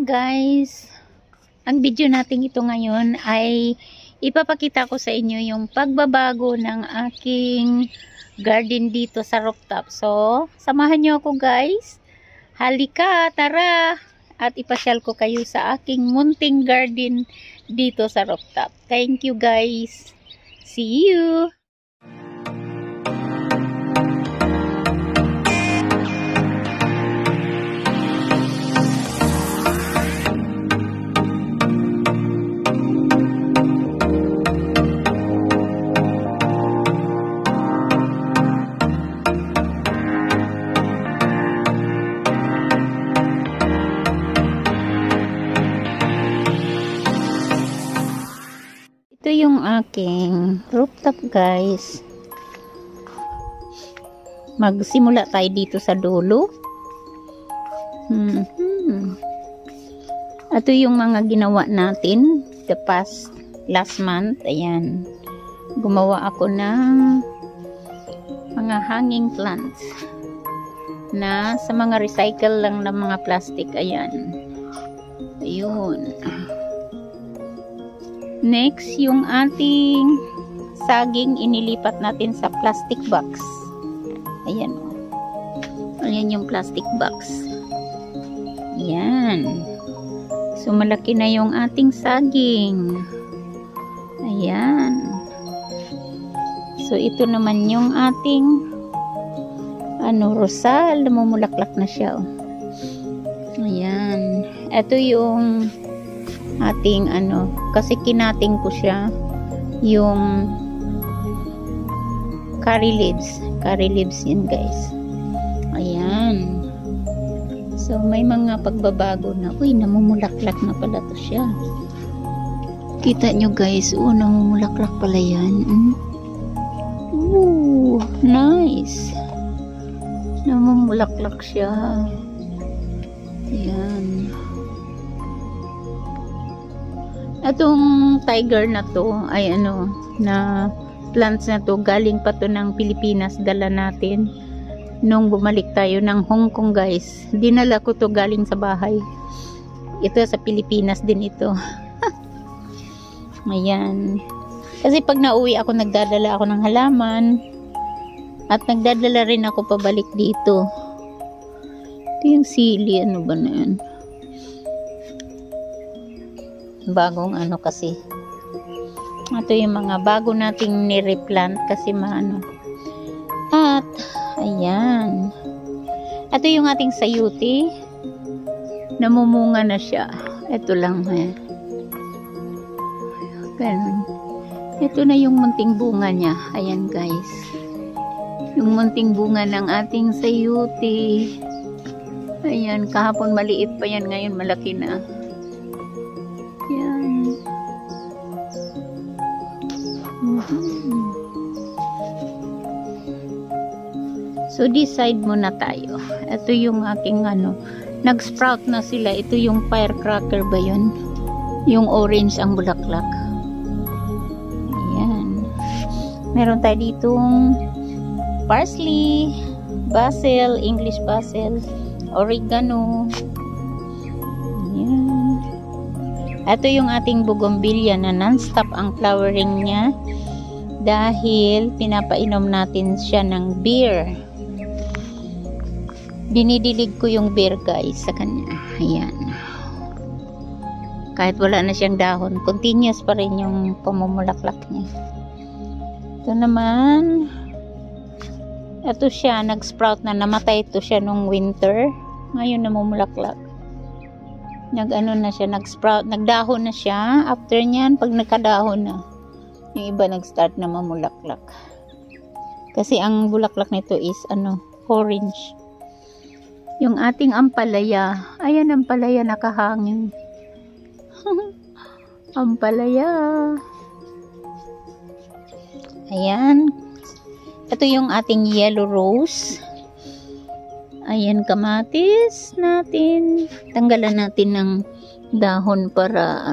morning guys. Ang video natin ito ngayon ay ipapakita ko sa inyo yung pagbabago ng aking garden dito sa rooftop. So, samahan nyo ako guys. Halika, tara! At ipasyal ko kayo sa aking munting garden dito sa rooftop. Thank you guys. See you! Ito yung aking rooftop guys. Magsimula tayo dito sa dulo. Ito yung mga ginawa natin last month. Ayan. Gumawa ako ng mga hanging plants na sa mga recycle lang ng mga plastic. Ayan. Ayun. Next, yung ating saging inilipat natin sa plastic box. Ayan o. Ayan yung plastic box. Ayan. So, malaki na yung ating saging. Ayan. So, ito naman yung ating rosal. Namumulaklak na siya o. Ayan. Ito yung ating kasi kinating ko siya yung curry leaves yun guys. Ayan. So may mga pagbabago na. Uy, namumulaklak na pala to siya. Kita nyo guys, namumulaklak pala yan. Ooh, nice. Namumulaklak siya. Ayan. Itong tiger na to ay na plants na to galing pa to ng Pilipinas, dala natin nung bumalik tayo ng Hong Kong guys. Dinala ko to galing sa bahay. Ito sa Pilipinas din ito. Ayan. Kasi pag nauwi ako, nagdadala ako ng halaman at nagdadala rin ako pabalik dito. Ito yung sili, ano ba na yan? Bagong kasi ito yung mga bago nating ni-replant kasi at ayan, ito yung ating sayuti, namumunga na siya. Ito lang ganun. Ito na yung munting bunga niya. Ayan guys, yung munting bunga ng ating sayuti. Ayan, kahapon maliit pa yan, ngayon malaki na. Yan. So decide muna tayo. Ito yung aking nag-sprout na sila. Ito yung firecracker ba yun? Yung orange ang bulaklak. Ayan. Meron tayo ditong parsley, basil, English basil, oregano. Ayan. Ito yung ating bougainvillea na non-stop ang flowering niya dahil pinapainom natin siya ng beer. Dinidilig ko yung beer guys sa kanya. Ayan. Kahit wala na siyang dahon, continuous pa rin yung pamumulaklak niya. Ito naman, ito siya, nag-sprout na, namatay ito siya nung winter. Ngayon namumulaklak. Na siya, nag-sprout, nagdahon na siya. After nyan, pag nagkadahon na, yung iba nag-start na mamulaklak. Kasi ang bulaklak nito is orange. Yung ating ampalaya, ayan ampalaya nakahangin. Ampalaya. Ayan. Ito yung ating yellow rose. Ayan, kamatis natin. Tanggalan natin ng dahon para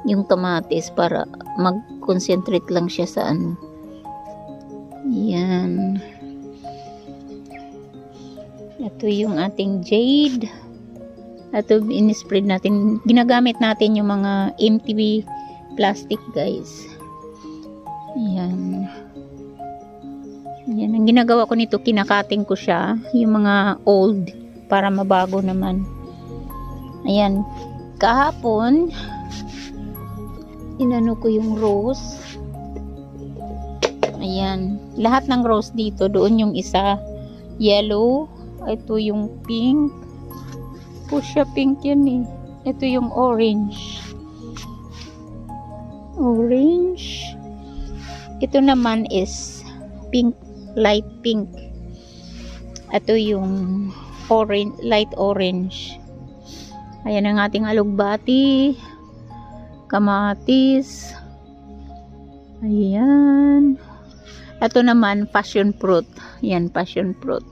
yung kamatis para mag-concentrate lang siya sa Ayan. Ito yung ating jade. At in-spread natin. Ginagamit natin yung mga empty plastic, guys. Ayan. Ayan. Ang ginagawa ko nito, kinakating ko siya. Yung mga old. Para mabago naman. Ayan. Kahapon, inano ko yung rose. Ayan. Lahat ng rose dito. Doon yung isa. Yellow. Ito yung pink. Fuchsia pink yan eh. Ito yung orange. Orange. Ito naman is pink. Light pink. Ito yung orange, light orange. Ayan ang ating alugbati. Kamatis. Ayan. Ito naman passion fruit. Ayan, passion fruit.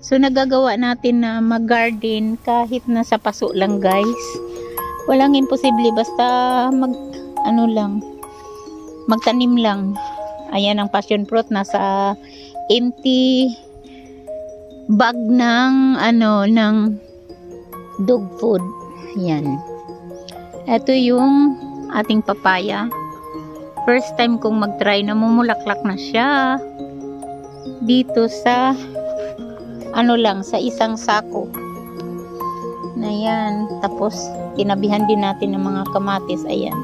So, nagagawa natin na mag-garden kahit nasa paso lang, guys. Walang imposible. Basta magtanim lang. Ayan ang passion fruit. Nasa empty bag ng, ng dog food. Ayan. Ito yung ating papaya. First time kong mag-try. Namumulaklak na siya. Dito sa sa isang sako. Ayan. Tapos, tinabihan din natin ng mga kamatis. Ayan.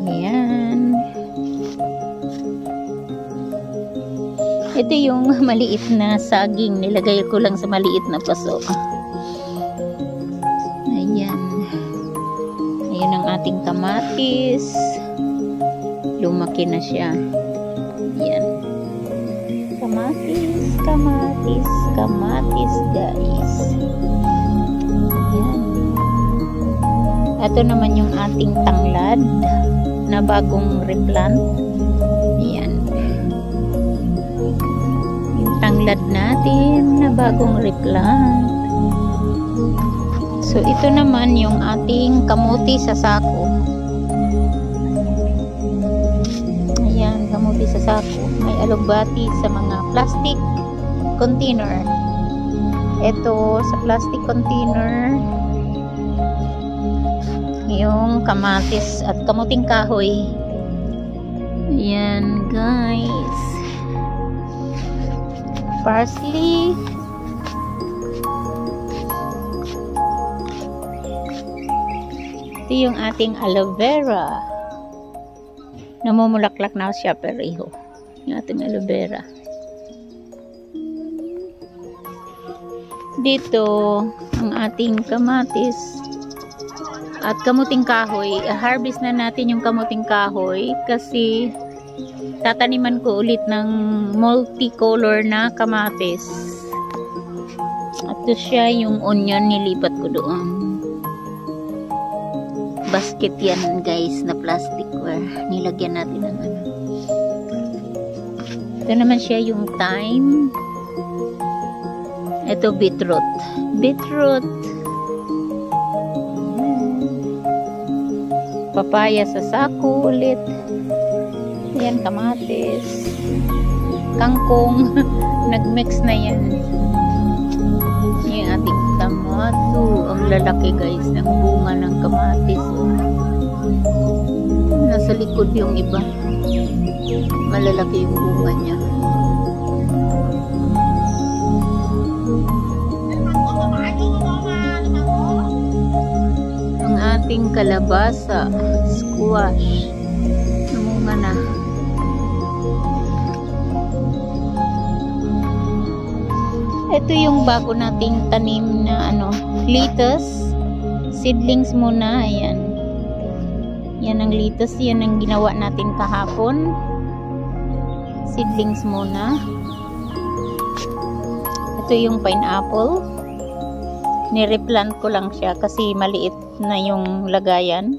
Ayan. Ito yung maliit na saging. Nilagay ko lang sa maliit na paso. Ayan. Ayan ang ating kamatis. Lumaki na siya. Ayan. Kamatis, kamatis, kamatis, guys. Ayan. Ito naman yung ating tanglad na bagong replant. Ayan. Yung tanglad natin na bagong replant. So, ito naman yung ating kamuti sa sako. Ayan, kamuti sa sako. May alugbati sa mga plastic container. Ito sa plastic container yung kamatis at kamuting kahoy. Ayan, guys. Parsley. Ito yung ating aloe vera. Namumulaklak na siya pareho. Yung ating aloe vera. Dito, ang ating kamatis at kamuting kahoy. Harvest na natin yung kamuting kahoy kasi tataniman ko ulit ng multicolor na kamatis. At ito siya yung onion, nilipat ko doon. Basket yan, guys, na plasticware. Nilagyan natin ng Ito naman siya yung thyme. Ito beetroot. Beetroot. Papaya sa sako ulit. Ayan, kamatis. Kangkong. Nagmix na yan. Yung ating tomato. Ang lalaki, guys, ng bunga ng kamatis. Nasa likod yung iba. Malalaki yung bunga niya. Ang ating kalabasa, squash, namunga na. Ito yung bago nating tanim na lettuce. Seedlings muna, ayan. Yan ang lettuce, yan ang ginawa natin kahapon. Seedlings muna. Ito yung pineapple. Nireplant ko lang siya kasi maliit na yung lagayan.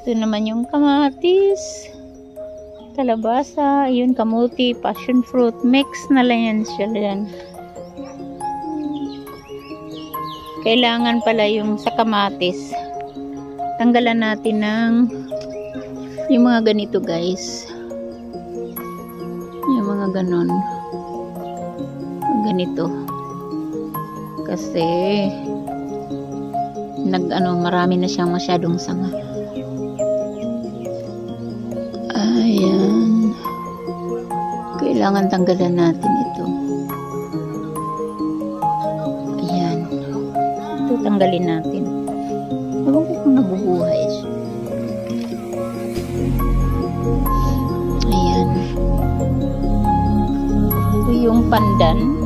Ito naman yung kamatis, kalabasa, yun kamuti, passion fruit, mix na lang yan siya yan. Kailangan pala yung sa kamatis, tanggalan natin ng yung mga ganito, guys. Yung mga ganon. Ganito. Kasi marami na siyang masyadong sanga. Ayan. Kailangan tanggalan natin ito. Ayan. Ito tanggalin natin. Ewan ko kung nabubuhay siya. Ayan. Ito yung pandan.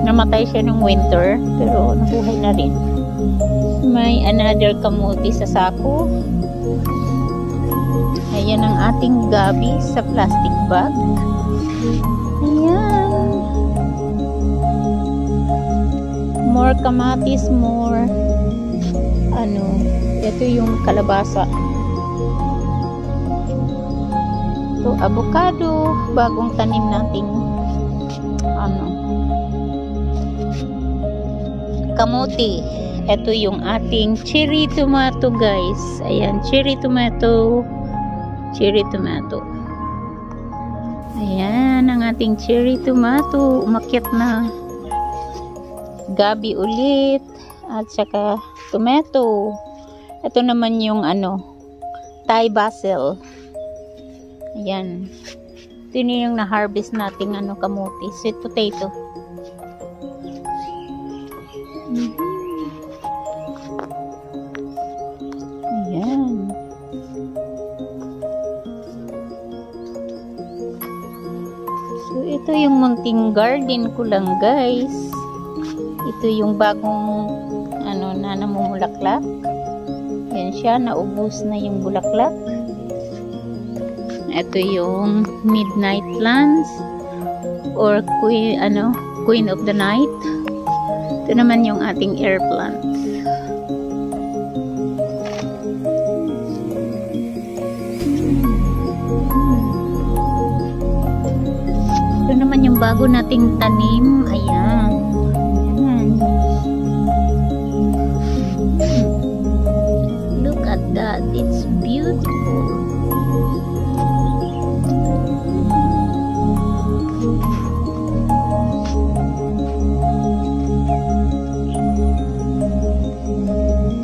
Namatay siya nung winter, pero nabuhay na rin. May another kamuti sa sako. Ayan ang ating gabi sa plastic bag. Ayan. More kamatis, more ito yung kalabasa. Ito avocado, bagong tanim nating kamuti. Ito yung ating cherry tomato, guys. Ayan, cherry tomato. Cherry tomato. Ayan, ang ating cherry tomato. Umakyat na. Gabi ulit. At saka tomato. Ito naman yung Thai basil. Ayan. Ito yung na-harvest nating kamuti. Sweet potato. Ayan. So, ito yung munting garden ko lang, guys. Ito yung bagong na namumulaklak. Yan siya, naubos na yung bulaklak. Ito yung midnight plants or queen of the night. Ito naman yung ating air plants. Ito naman yung bago nating tanim. Ayan. Look at that. It's beautiful.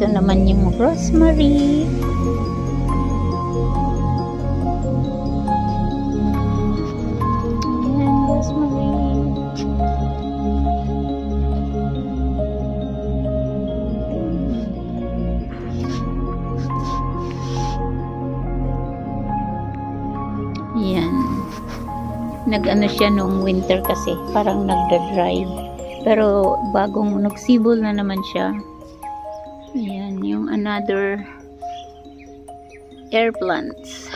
Ito naman yung rosemary. Ayan, rosemary. Ayan. Nag-ano siya nung winter kasi. Parang nagda-dry. Pero bagong nagsibol na naman siya. Ayan, yung another air plants.